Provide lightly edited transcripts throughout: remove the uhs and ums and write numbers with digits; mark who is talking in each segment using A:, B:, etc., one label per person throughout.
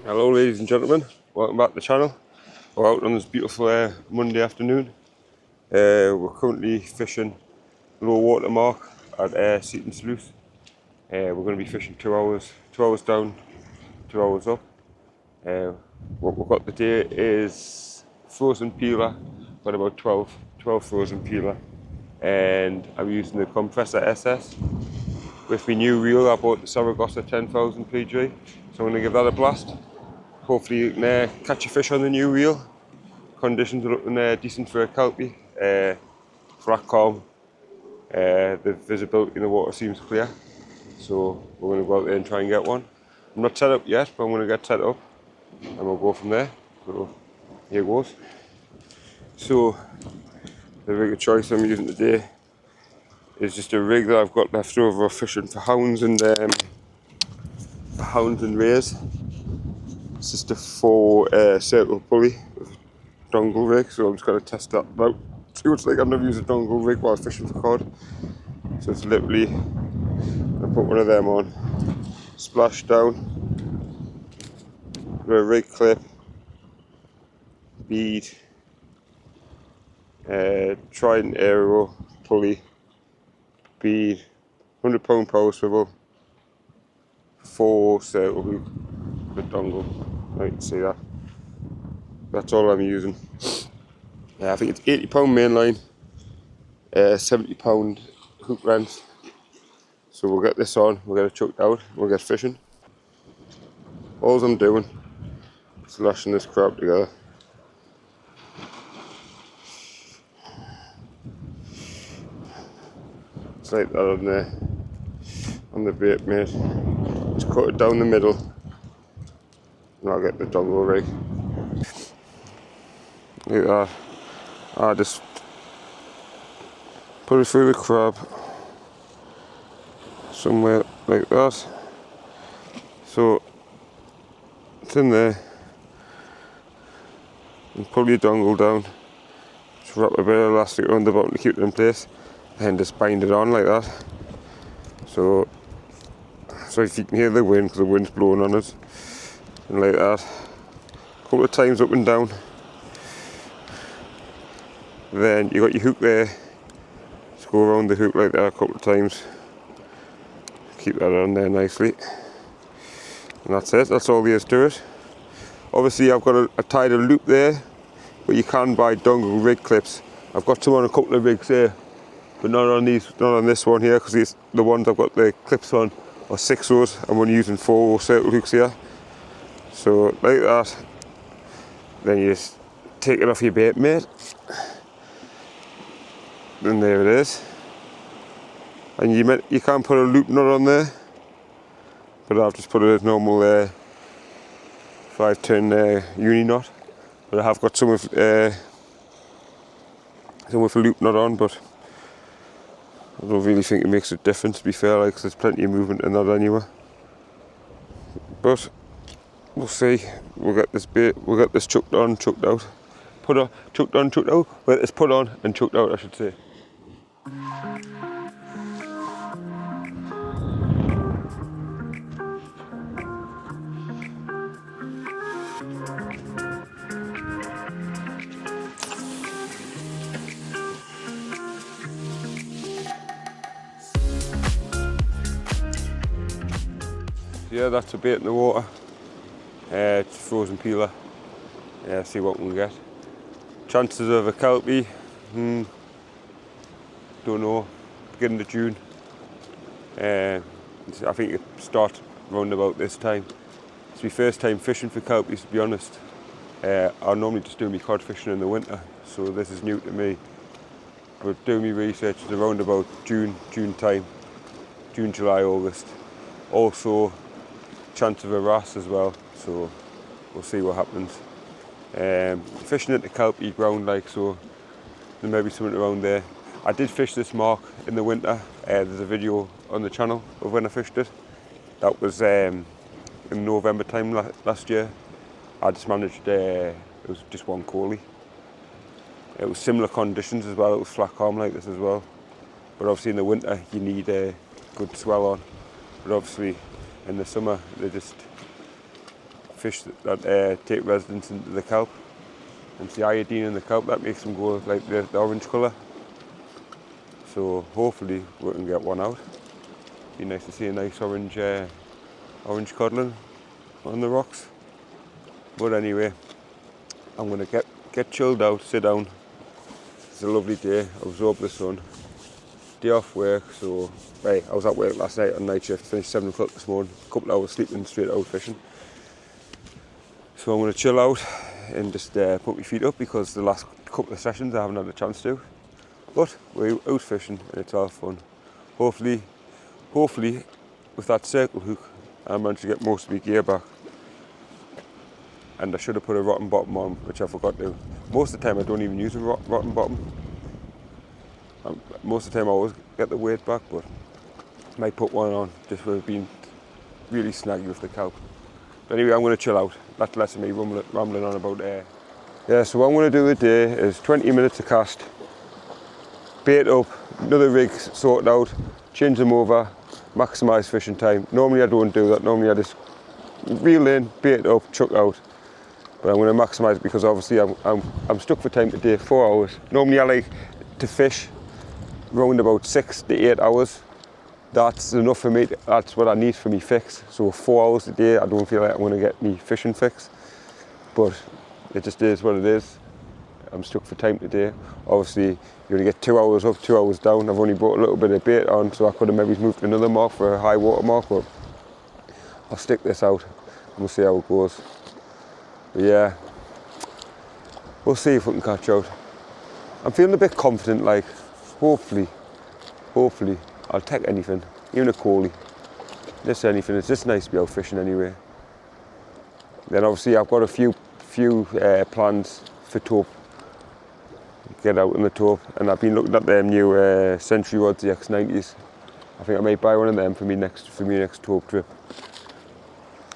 A: Hello ladies and gentlemen, welcome back to the channel. We're out on this beautiful Monday afternoon. We're currently fishing low water mark at Seaton Sluice. We're going to be fishing 2 hours down, 2 hours up. What we've got today is frozen peeler, got about 12 frozen peeler, and I'm using the compressor SS. With my new reel I bought the Saragossa 10,000 PG, so I'm going to give that a blast. Hopefully you can catch a fish on the new reel. Conditions are looking decent for a kelpie. Flat calm. The visibility in the water seems clear. So we're going to go out there and try and get one. I'm not set up yet, but I'm going to get set up and we'll go from there. So here goes. So the rig of choice I'm using today is just a rig that I've got left over fishing for hounds and rays. It's just a 4 circle pulley with a dongle rig, so I'm just going to test that out. See what it's like. I've never used a dongle rig while fishing for cod. So it's literally, I put one of them on, splash down, with a rig clip, bead, trident arrow, pulley, bead, 100-pound power swivel, 4 circle hook with dongle. You can see that. That's all I'm using. I think it's 80-pound mainline, 70-pound hook length. So we'll get this on, we'll get it chucked out, we'll get fishing. All I'm doing is lashing this crab together. It's like that on the bait, mate. Just cut it down the middle and I'll get the dongle rig. Like that. I just put it through the crab somewhere like that. So it's in there. And pull your dongle down. Just wrap a bit of elastic around the bottom to keep it in place. And just bind it on like that. So if you can hear the wind, because the wind's blowing on us. And like that. A couple of times up and down. Then you got your hook there. Just go around the hook like that a couple of times. Keep that on there nicely. And that's it, that's all there is to it. Obviously I've got a tied a loop there, but you can buy dongle rig clips. I've got some on a couple of rigs here, but not on this one here, because the ones I've got the clips on are 6-0s. I'm only using 4 circle hooks here. So like that. Then you just take it off your bait, mate. And there it is. And you can put a loop knot on there, but I've just put a normal 5-turn uni knot. But I have got some with a loop knot on, but I don't really think it makes a difference, to be fair, like, 'cause there's plenty of movement in that anyway. But we'll see. We'll get this chucked on, chucked out. Chucked on, chucked out. Well, it's put on and chucked out, I should say. Yeah, that's a bait in the water. It's frozen peeler. See what we can get. Chances of a kelpie, don't know. Beginning of June. I think it starts round about this time. It's my first time fishing for kelpies, to be honest. I normally just do my cod fishing in the winter, so this is new to me. But doing my research is around about June time. June, July, August. Also, chance of a wrasse as well, so we'll see what happens. Fishing into kelpie ground, like, so there may be something around there. I did fish this mark in the winter. There's a video on the channel of when I fished it. That was in November time last year. I just managed, it was just one collie. It was similar conditions as well, it was flat calm like this as well. But obviously in the winter you need a good swell on. But obviously in the summer they just fish that take residence into the kelp. And it's the iodine in the kelp that makes them go like the orange colour. So hopefully we can get one out. Be nice to see a nice orange codlin on the rocks. But anyway, I'm gonna get chilled out, sit down. It's a lovely day, absorb the sun. Day off work, so right, I was at work last night on night shift, finished 7 o'clock this morning, a couple of hours sleeping, straight out fishing. So I'm gonna chill out and just put my feet up because the last couple of sessions I haven't had a chance to. But we're out fishing and it's all fun. Hopefully with that circle hook I managed to get most of my gear back. And I should have put a rotten bottom on, which I forgot to. Most of the time I don't even use a rotten bottom. Most of the time I always get the weight back, but I might put one on just where I've been really snaggy with the kelp. But anyway, I'm going to chill out. That's less of me rambling on about air. Yeah, so what I'm going to do today is 20 minutes of cast, bait up, another rig sorted out, change them over, maximise fishing time. Normally I don't do that, normally I just reel in, bait up, chuck out. But I'm going to maximise it because obviously I'm stuck for time today, 4 hours. Normally I like to fish around about 6 to 8 hours. That's enough for me, that's what I need for me fix. So 4 hours a day, I don't feel like I'm going to get me fishing fix. But it just is what it is. I'm stuck for time today. Obviously, you're going to get 2 hours up, 2 hours down. I've only brought a little bit of bait on, so I could have maybe moved to another mark for a high water mark, but I'll stick this out and we'll see how it goes. But yeah, we'll see if we can catch out. I'm feeling a bit confident, like, hopefully, I'll take anything, even a collie. Just anything, it's just nice to be out fishing anyway. Then obviously I've got a few plans for taupe. Get out in the taupe, and I've been looking at them new Century rods, the X90s. I think I may buy one of them for me next taupe trip.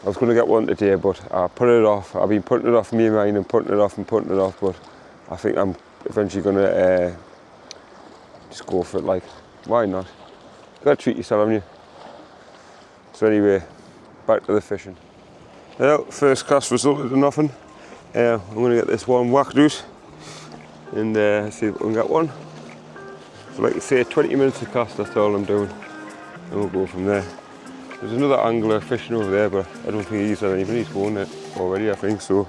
A: I was going to get one today, but I put it off. I've been putting it off in my mind and putting it off, but I think I'm eventually going to just go for it. Like, why not? You got to treat yourself, haven't you? So anyway, back to the fishing. Well, first cast resulted in nothing. I'm going to get this one whacked out and see if we can get one. So like you say, 20 minutes of cast, that's all I'm doing. And we'll go from there. There's another angler fishing over there, but I don't think he's had anything. He's won it already, I think, so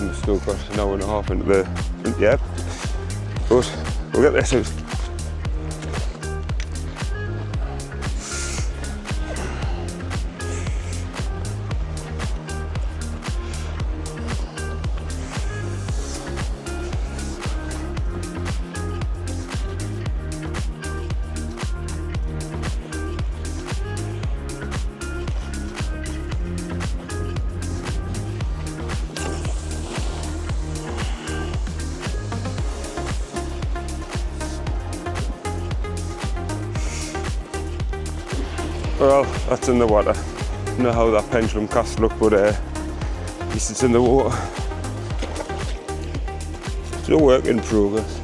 A: we've still got an hour and a half into the ebb. But we'll get this out. Well, that's in the water. I don't know how that pendulum cast looked, but at least it's in the water. Still work in progress.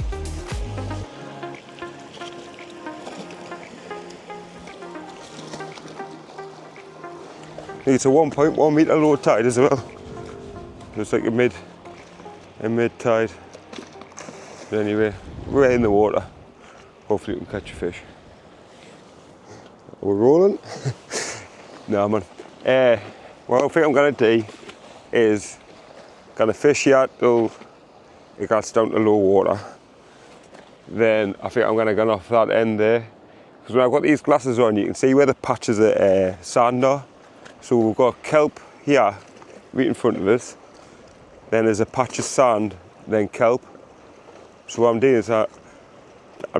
A: It's a 1.1 metre low tide as well. It's like a mid tide. But anyway, we're in the water. Hopefully we can catch a fish. We're rolling. No man. What I think I'm gonna do is gonna fish here till it gets down to low water. Then I think I'm gonna go off that end there. Because when I've got these glasses on, you can see where the patches of sand are. So we've got kelp here, right in front of us. Then there's a patch of sand, then kelp. So what I'm doing is I'm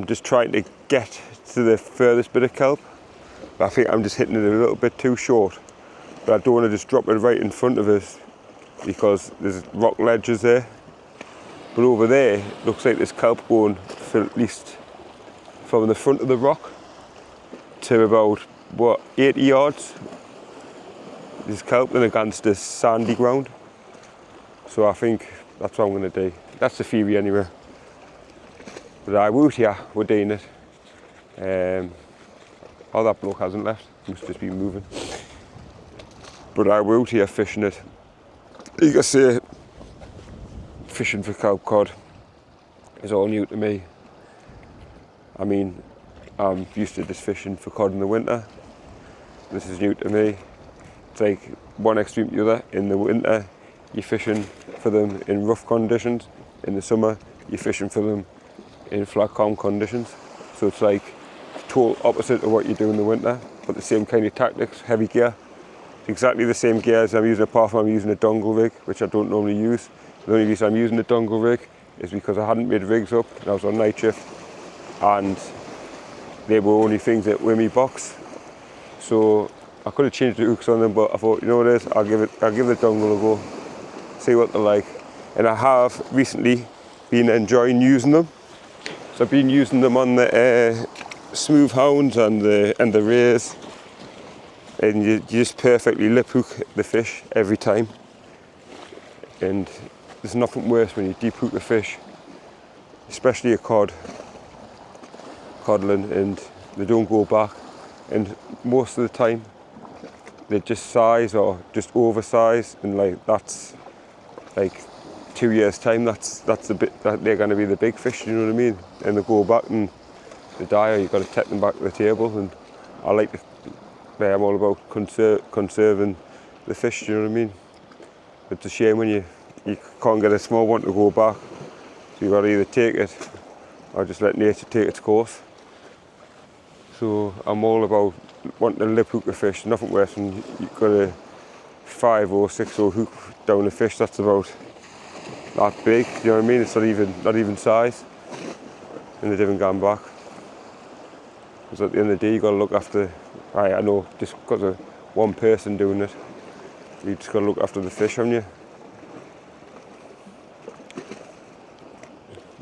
A: just trying to get to the furthest bit of kelp. But I think I'm just hitting it a little bit too short. But I don't want to just drop it right in front of us because there's rock ledges there. But over there, looks like there's kelp going for at least from the front of the rock to about, 80 yards. There's kelp then against this sandy ground. So I think that's what I'm going to do. That's the theory anyway. But I would here, we're doing it. Oh, that bloke hasn't left, must just be moving. But I will here fishing it like I say, fishing for kelp cod is all new to me. I mean, I'm used to just fishing for cod in the winter. This is new to me. It's like one extreme to the other. In the winter, you're fishing for them in rough conditions. In the summer, you're fishing for them in flat, calm conditions. So it's like total opposite of what you do in the winter, but the same kind of tactics, heavy gear. It's exactly the same gear as I'm using, apart from I'm using a dongle rig, which I don't normally use. The only reason I'm using a dongle rig is because I hadn't made rigs up and I was on night shift, and they were only things that were in my box. So I could have changed the hooks on them, but I thought, you know what it is, I'll give the dongle a go, see what they're like. And I have recently been enjoying using them. So I've been using them on the smooth hounds and the rays, and you just perfectly lip hook the fish every time. And there's nothing worse when you deep hook the fish, especially a codling, and they don't go back. And most of the time, they're just size or just oversized, and like that's like 2 years time. That's the bit that they're going to be the big fish. You know what I mean? And they go back and they die, or you've got to take them back to the table. And I like to. I'm all about conserving the fish. You know what I mean? It's a shame when you can't get a small one to go back. So you've got to either take it or just let nature take its course. So I'm all about wanting to lip hook a fish. Nothing worse than you've got a 5 or 6 or hook down a fish that's about that big. You know what I mean? It's not even size, and they haven't gone back. Because at the end of the day, you've got to look after. I know just because of one person doing it, you just got to look after the fish, haven't you?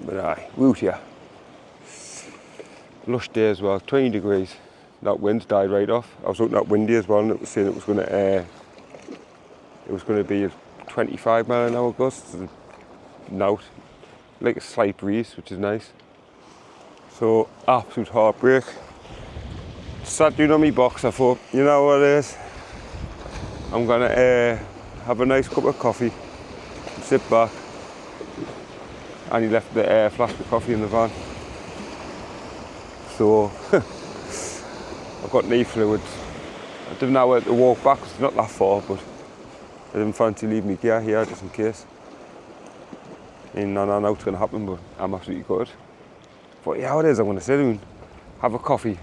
A: But woot here. Lush day as well, 20 degrees. That wind died right off. I was looking at windy as well, and it was saying it was going to be a 25 mile an hour gust. Now, like a slight breeze, which is nice. So absolute heartbreak. Sat down on my box. I thought, you know what it is? I'm gonna have a nice cup of coffee, and sit back. And he left the flask of coffee in the van. So I've got knee fluids. I didn't know where to walk back, it's not that far, but I didn't fancy leaving my gear here just in case. And I know it's going to happen, but I'm absolutely good. But yeah, how it is, I'm going to sit down, have a coffee.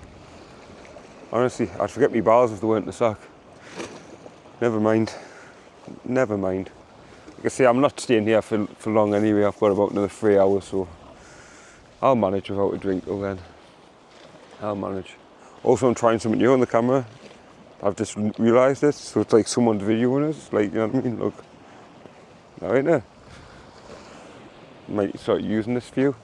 A: Honestly, I'd forget my bars if they weren't in the sack. Never mind. Like I say, I'm not staying here for long anyway. I've got about another 3 hours, so I'll manage without a drink till then. I'll manage. Also, I'm trying something new on the camera. I've just realised it, so it's like someone's videoing us. Like, you know what I mean? Look. Now, ain't it? Might start using this view.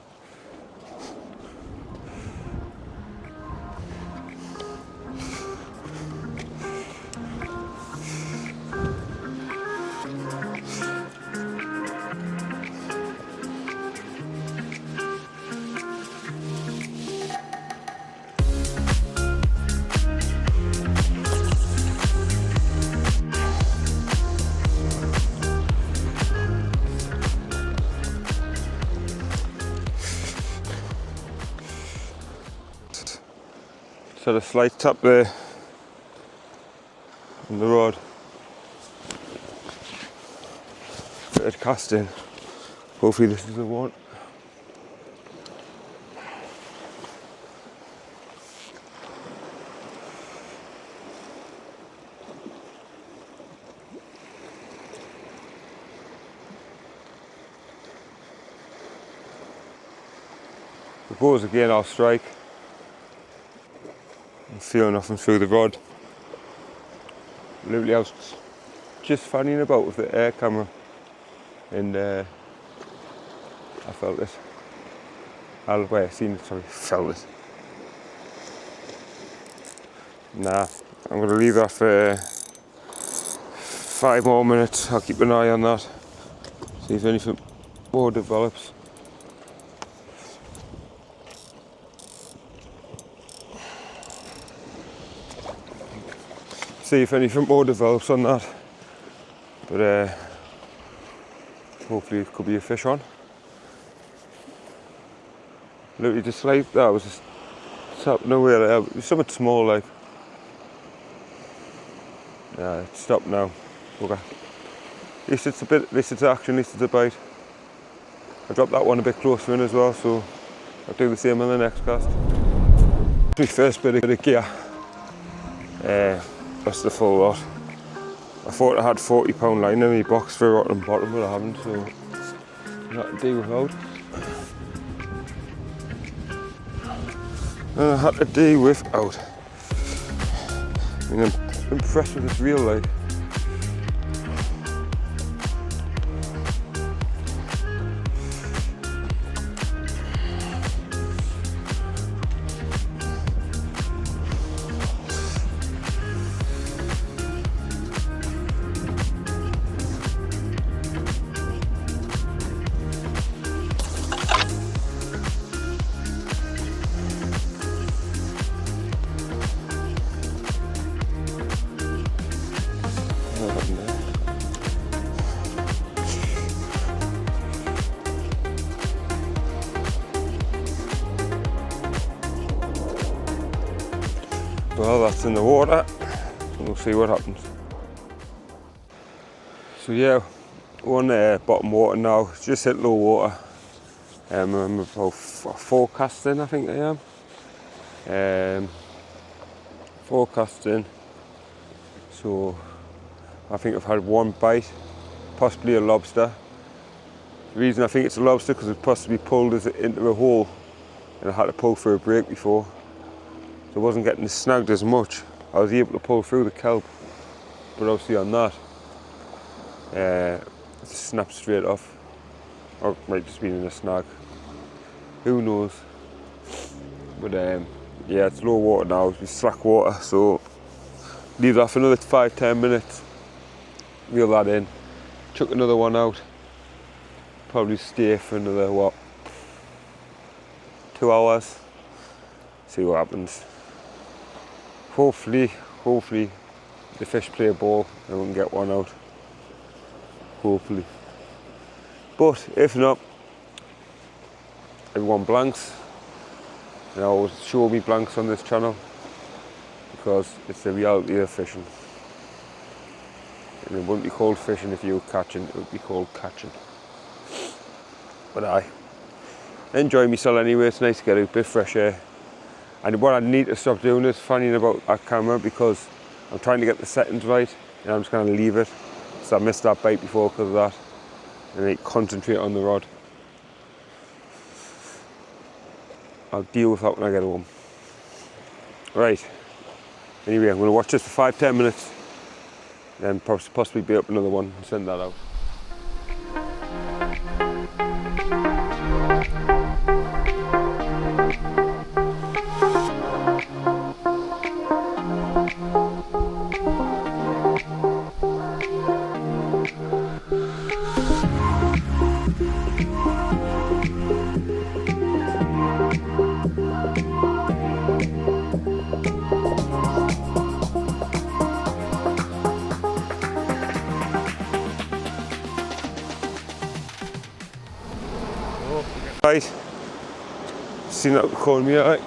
A: So the slight tap there on the rod. Bit of casting. Hopefully this is the one. If it goes again, I'll strike. I'm feeling nothing through the rod. Literally, I was just fanning about with the air camera, and I felt it. Felt it. Nah, I'm going to leave that for 5 more minutes. I'll keep an eye on that, see if anything more develops. See if anything more develops on that. But Hopefully it could be a fish on. Literally just like that was just stopped nowhere there. It was something small like. Yeah, it's stopped now. Okay. At least it's a bit, at least it's action, at least it's a bite. I dropped that one a bit closer in as well, so I'll do the same on the next cast. My first bit of gear. That's the full lot. I thought I had £40 line in my box for rotten bottom, but I haven't, so that to do without. And I had to do without. I mean, I'm impressed with this reel, like. Well, that's in the water, so we'll see what happens. So yeah, we're on the bottom water now. It's just hit low water. I'm about 4 casts in, I think I am. 4 casts in. So I think I've had one bite, possibly a lobster. The reason I think it's a lobster because it possibly pulled us into a hole, and I had to pull through a break before. So I wasn't getting snagged as much. I was able to pull through the kelp, but obviously on that, it snapped straight off. Or it might just be in a snag. Who knows? But yeah, it's low water now, it's slack water, so leave that for another 5-10 minutes. Reel that in, chuck another one out. Probably stay for another, what, 2 hours. See what happens. Hopefully the fish play a ball and we can get one out. Hopefully. But if not, everyone blanks. And I always show me blanks on this channel because it's the reality of fishing. And it wouldn't be called fishing if you were catching, it would be called catching. But I enjoy myself anyway, it's nice to get out a bit of fresh air. And what I need to stop doing is fanning about that camera because I'm trying to get the settings right and I'm just going to leave it. So I missed that bite before because of that. And I concentrate on the rod. I'll deal with that when I get home. Right. Anyway, I'm going to watch this for 5-10 minutes. Then possibly bait up another one and send that out. Right, seen that calling me out, right?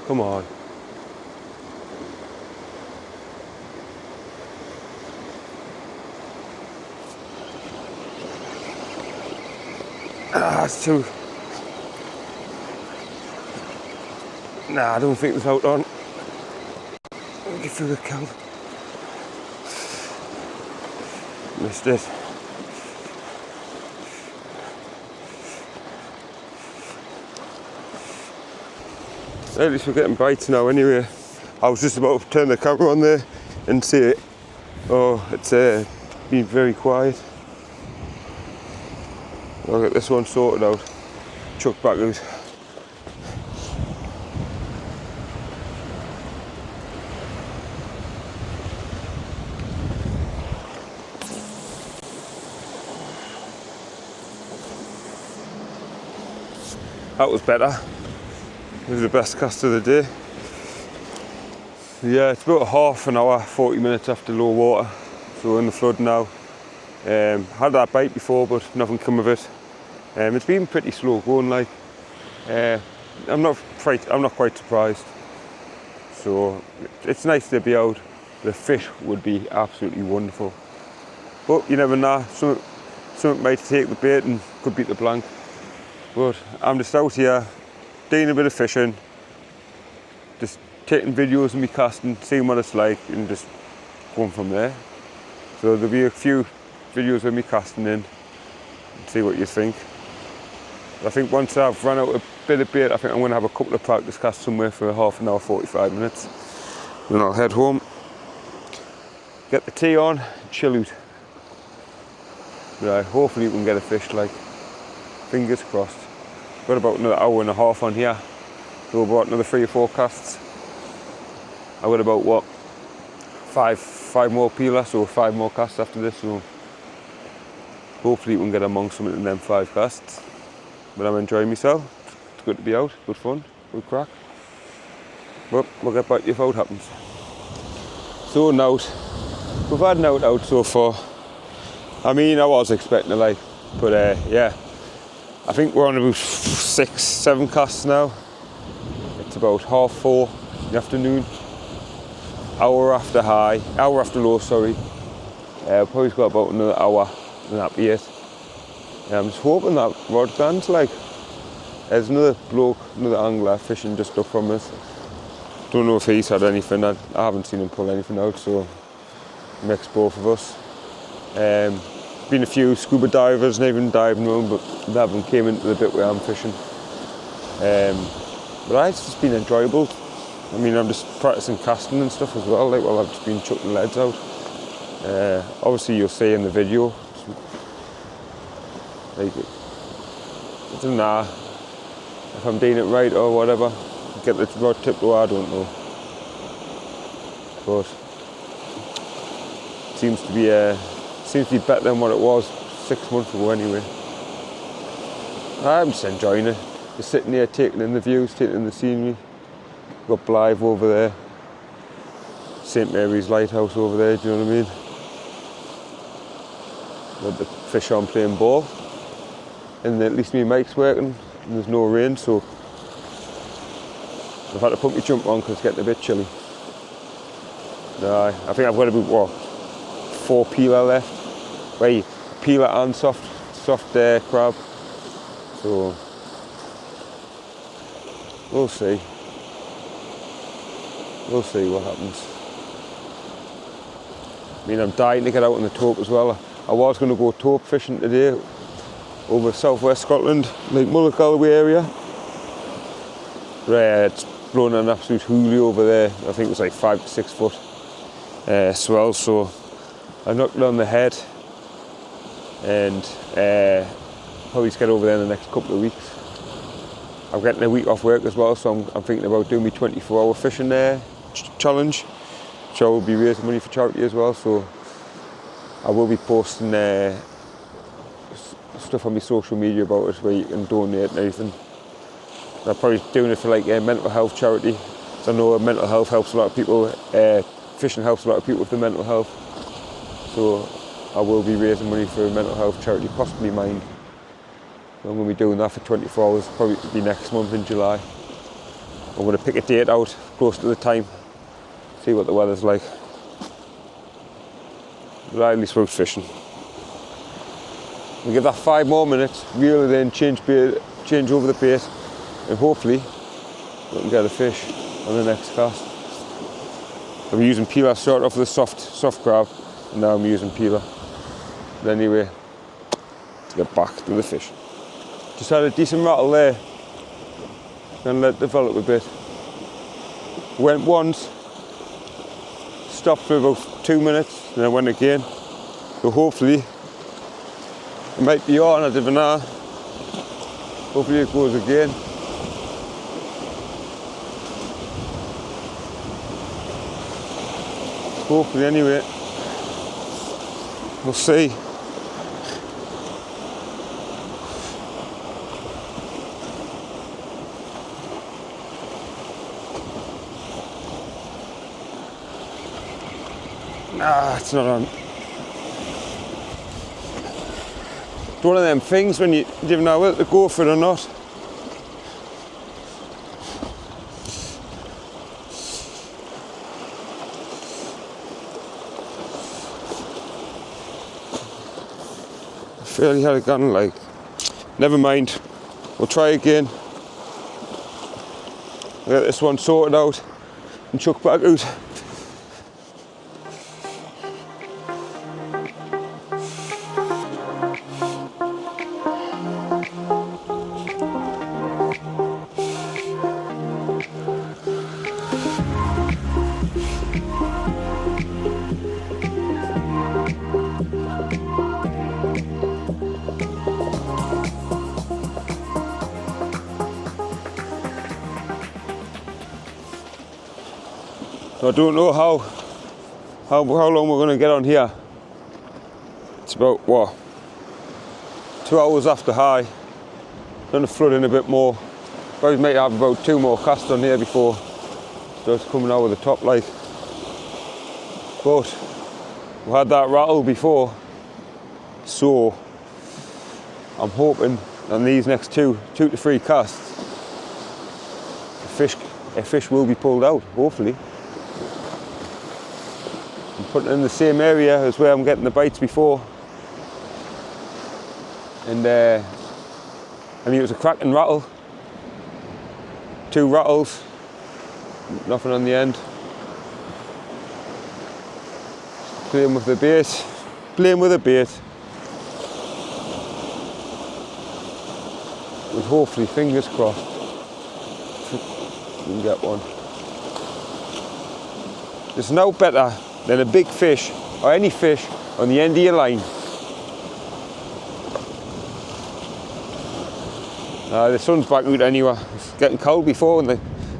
A: Come on. Ah, it's too... Nah, I don't think it's out on. Get through the kelp. Missed it. At least we're getting bites now anyway. I was just about to turn the camera on there and see it. Oh, it's been very quiet. I'll get this one sorted out. Chuck back out. That was better. It was the best cast of the day. Yeah, it's about half an hour, 40 minutes after low water. So we're in the flood now. Had that bite before, but nothing come of it. It's been pretty slow going, like. I'm not quite surprised. So it's nice to be out. The fish would be absolutely wonderful. But you never know, something might take the bait and could beat the blank. But I'm just out here doing a bit of fishing, just taking videos of me casting, seeing what it's like, and just going from there. So there'll be a few videos of me casting in and see what you think. I think once I've run out a bit of bait, I think I'm going to have a couple of practice casts somewhere for half an hour, 45 minutes. Then I'll head home, get the tea on, chill out. Right, hopefully we can get a fish, like, fingers crossed. Got about another hour and a half on here, so about another 3 or 4 casts. I've got about, what, five more peeler, so 5 more casts after this, so hopefully we can get among something in them 5 casts. But I'm enjoying myself. It's good to be out, good fun, good crack. But we'll get back to you if out happens. So now, we've had an out so far. I mean, I was expecting a like, but yeah. I think we're on about 6, 7 casts now. It's about 4:30 in the afternoon. Hour after low, sorry. Probably got about another hour and that'll be it. I'm just hoping that rod lands, like. There's another bloke, another angler fishing just up from us. Don't know if he's had anything. I haven't seen him pull anything out, so it makes both of us. Been a few scuba divers and even diving around, but they haven't came into the bit where I'm fishing. But it's just been enjoyable. I mean, I'm just practicing casting and stuff as well, like, while I've just been chucking leads out. Obviously you'll see in the video, like, I don't know if I'm doing it right or whatever. Get the rod tipped or I don't know. But it seems to be better than what it was 6 months ago anyway. I'm just enjoying it. Just sitting here taking in the views, taking in the scenery. Got Blythe over there. St Mary's Lighthouse over there, do you know what I mean? Got the fish on playing ball. And at least my mic's working and there's no rain, so I've had to put my jumper on because it's getting a bit chilly. I think I've got about 4 peeler left. Wait, peeler and soft crab. So we'll see. We'll see what happens. I mean, I'm dying to get out on the taupe as well. I was going to go taupe fishing today over southwest Scotland, like Mull Galloway area. But it's blowing an absolute hoolie over there. I think it was like 5 to 6 foot swell, so I knocked it on the head and probably just get over there in the next couple of weeks. I'm getting a week off work as well, so I'm thinking about doing my 24-hour fishing challenge, which I will be raising money for charity as well, so I will be posting stuff on my social media about it where you can donate and everything. I'm probably doing it for like a mental health charity. So I know mental health helps a lot of people, fishing helps a lot of people with their mental health. So I will be raising money for a mental health charity, possibly mine. So I'm going to be doing that for 24 hours, probably be next month in July. I'm going to pick a date out close to the time, see what the weather's like. But at least we're fishing. We'll give that 5 more minutes, reel it in, change over the bait, and hopefully we can get a fish on the next cast. I'm using peeler, start off with a soft crab, and now I'm using peeler. But anyway, to get back to the fish. Just had a decent rattle there. Gonna let it develop a bit. Went once, stopped for about 2 minutes, and then went again. So hopefully it might be on, I don't know. Hopefully it goes again. Hopefully anyway. We'll see. It's not on. It's one of them things when you don't know whether to go for it or not. I fairly had it gone, like, never mind, we'll try again. I'll get this one sorted out and chuck back out. So I don't know how long we're going to get on here. It's about, what, 2 hours after high. Going to flood in a bit more. Probably might have about 2 more casts on here before it starts coming out of the top, like. But we had that rattle before, so I'm hoping on these next 2 to 3 casts, a fish will be pulled out, hopefully. I'm putting it in the same area as where I'm getting the bites before, and I mean, it was a cracking rattle. 2 rattles, nothing on the end. Playing with the bait, with hopefully, fingers crossed, we can get one. It's no better than a big fish or any fish on the end of your line. The sun's back out anyway. It's getting cold before and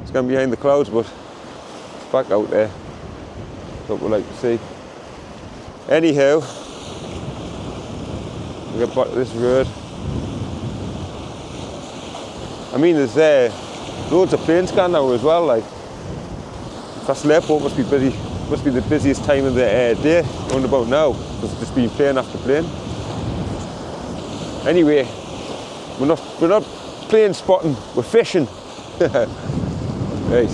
A: it's going behind the clouds, but it's back out there. That's what we like to see. Anyhow, we get back to this road. I mean, there's loads of planes going now as well. Like, Fast Airport must be busy. Must be the busiest time of the day, round about now, because it's just been plane after plane. Anyway, we're not plane spotting, we're fishing. Right.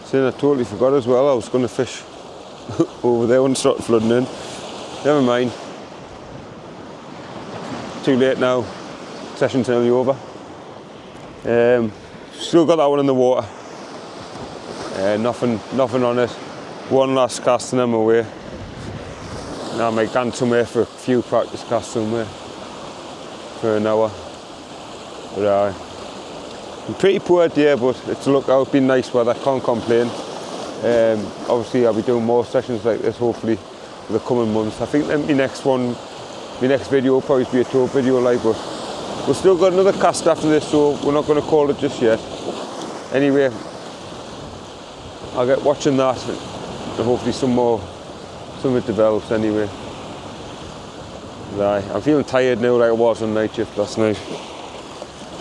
A: Saying I totally forgot as well, I was going to fish over there when it started flooding in. Never mind. Too late now. Session's nearly over. Still got that one in the water. Nothing on it. One last cast and I'm away. Now I might go somewhere for a few practice casts somewhere for an hour. But I'm pretty poor day, but it's a look out, been nice weather, can't complain. Obviously I'll be doing more sessions like this hopefully for the coming months. I think my next video will probably be a tour video, like, but we've still got another cast after this, so we're not going to call it just yet. Anyway, I'll get watching that and hopefully some of it develops anyway. I'm feeling tired now like I was on night shift last night.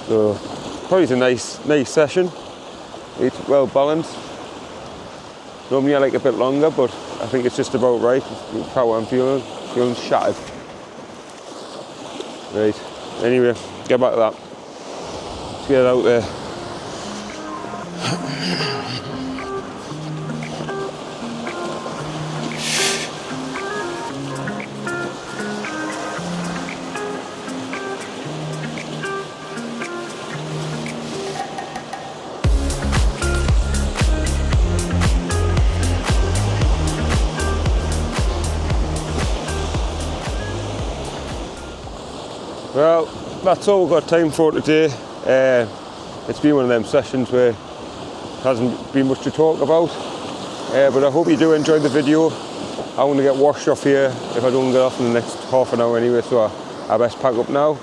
A: So probably it's a nice session. It's well balanced. Normally I like a bit longer, but I think it's just about right. How I'm feeling shattered. Right, anyway, get back to that. Let's get out there. Well, that's all we've got time for today. It's been one of them sessions where there hasn't been much to talk about, but I hope you do enjoy the video. I want to get washed off here if I don't get off in the next half an hour anyway, so I best pack up now.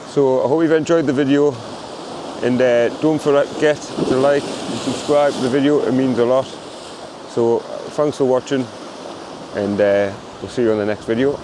A: So I hope you've enjoyed the video, and don't forget to like and subscribe to the video, it means a lot. So thanks for watching, and we'll see you on the next video.